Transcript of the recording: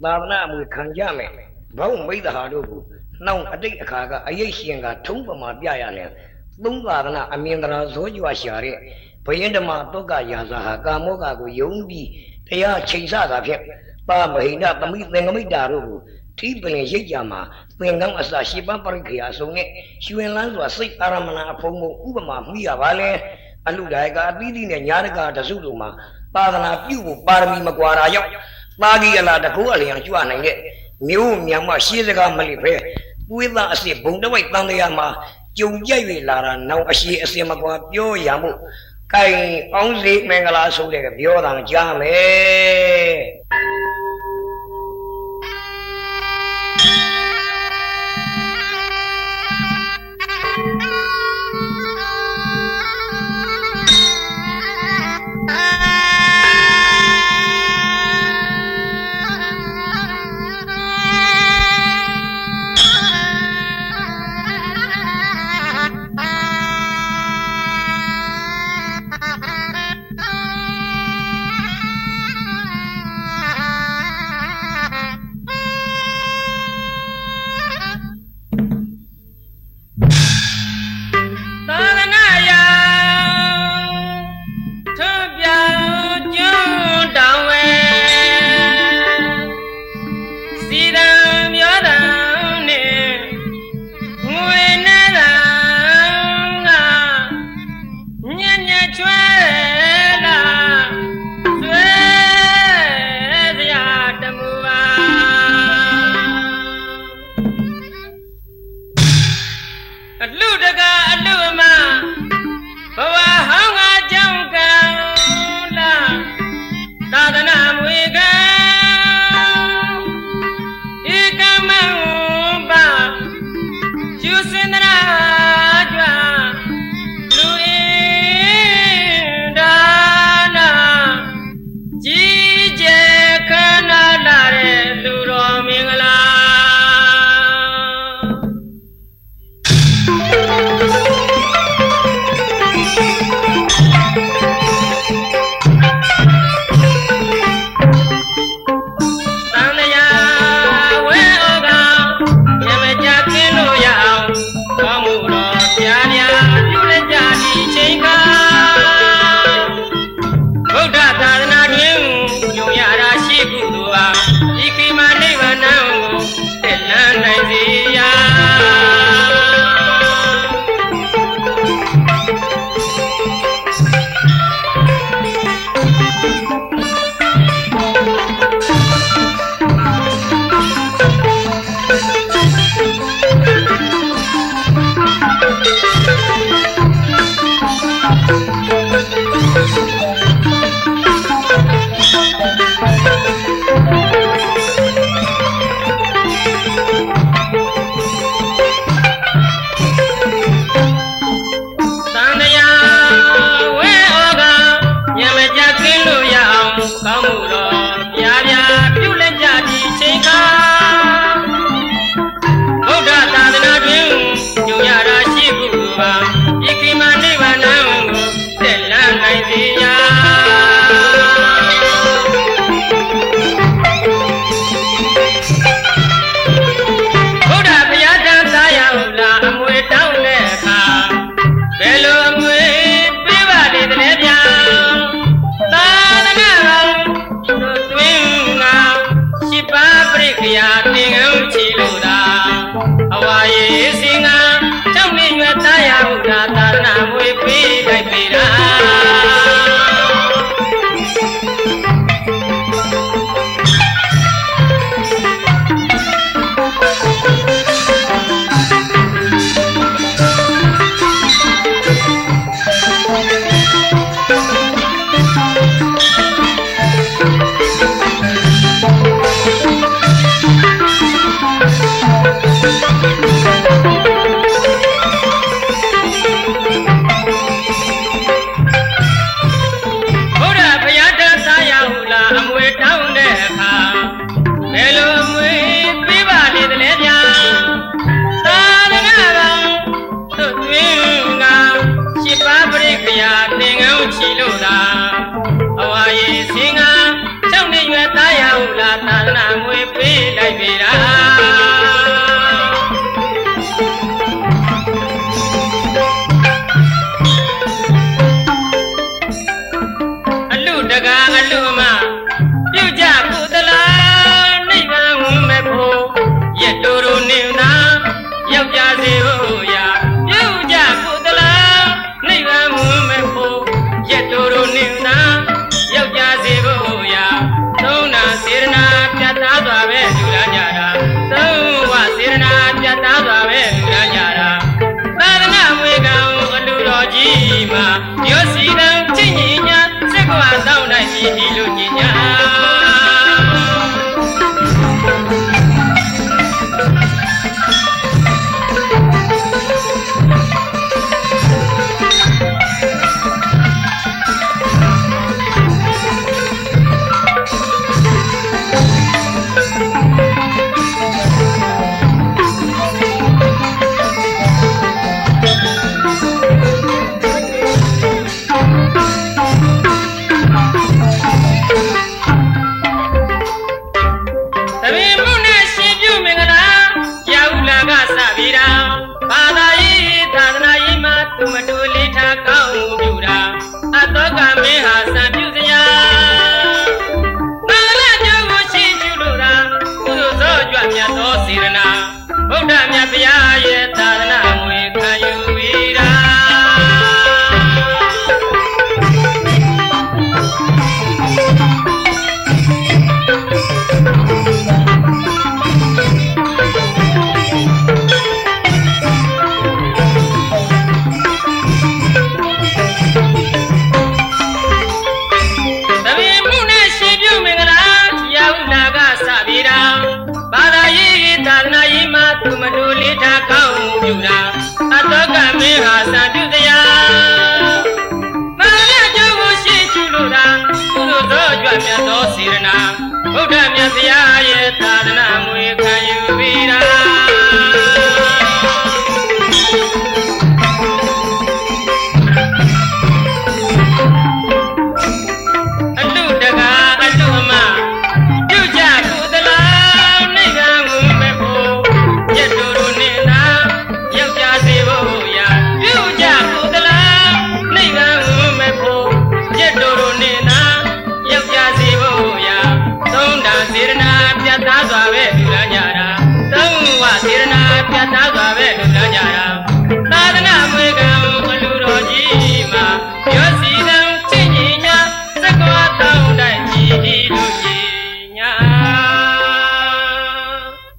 သာသနာ့အမွေခံကြမယ်ဘောင်းမိတ်ဟာတို့ကိုနှောင်းအတိတ်အခါကအရေးရှင်ကထုံးပမာပြရလဲသုံးသာသနာအမြင်တရာဇောကြွရှာတဲ့ဘယင်းဓမ္မတုတ်ကရာဇဟာကာမောကကိုယုံပြီးတရားချိန်ဆတာဖြင့်ပါမဟိနသမိသင်္ကမိတာတို့ကိုထိပလင်ရိတ်ကြမှာသင်္ကန်းအစရှိပပရိခရာဆုံးနဲ့ရွှင်လန်းစွာစိတ်အာရမဏအဖုံကိုဥပမာမိရပါလဲအလူဒါယကအသီးသီးနဲ့ညာတကတစုတို့မှာသာသနာပြုဖို့ပါရမီမကွာတာရောက်သာဂိယလာတကူအလျံကြွနိုင်တဲ့မျိုးမြန်မာရှေးစကားမလိပဲသွေးသားအစစ်ဘုံတဝိုက်တန်တရားမှာကြုံကြိုက်၍လာတာနောက်အရှိအစင်မကွာပြောရမှုကိုင်အောင်စီမင်္ဂလာဆိုတဲ့ပြောတာကြားမယ်Thank you. ွေပေးလိုက်ပြီလားအလူတကာအလူမပြုတ်ကြကုသလားနိဗ္ဗာန်ဝင်မဲ့ဖို့ရတူတူနေနာယောက်ျားစီဖို့ရာပြုတ်ကြကုသလားနိဗ္ဗာန်ဝင်မဲ့ဖို့ရတူတူနေနာယောက်ျားစီဖို့ရာသုံးနာစေရနာပြတ်သားစွာပဲလူလာကြတာသုံးဝစေရနာပြတ်သားစွာပဲလူလာကြတာသာသနာဝေကံအလူတော်ကြီးမှာရောစီတံချင်းညီညာစက်ကွာတောင်းနိုင်ပြီလို့ညီညာသူမတူလေးထားကောင်းမှုပြုတာအတောကမင်းဟာစံပြုစရာဘာလဲကြောင့်ကိုရှိကျူလို့သာကုသိုလ်သောကြွမြတ်သောစေရနာဗုဒ္ဓမြတ်ဗျာရဲ့သာသနာမွေခံယူပြီးတာသူမတူလေးထားကောင်းမှုပြုတာအတောကမင်းဟာစံပြုစရာဘာလဲကြောင့်ကိုရှိကျူလို့သာကုသိုလ်သောကြွမြတ်သောစေရနာဗုဒ္ဓမြတ်ဗျာရဲ့သာသနာမွေခံယူပြီးတာအလူတကာအလူအမပြုတ်ကြကုသလားနိဗ္ဗာန်ဝင်မဲ့ဖို့ရတူတူနေနာယောက်ျားစီဖို့ရာပြုတ်ကြကုသလားနိဗ္ဗာန်ဝင်မဲ့ဖို့ရတူတူနေနာယောက်ျားစီဖို့ရာသုံးတာစေရနာပြတ်သားစွာပဲ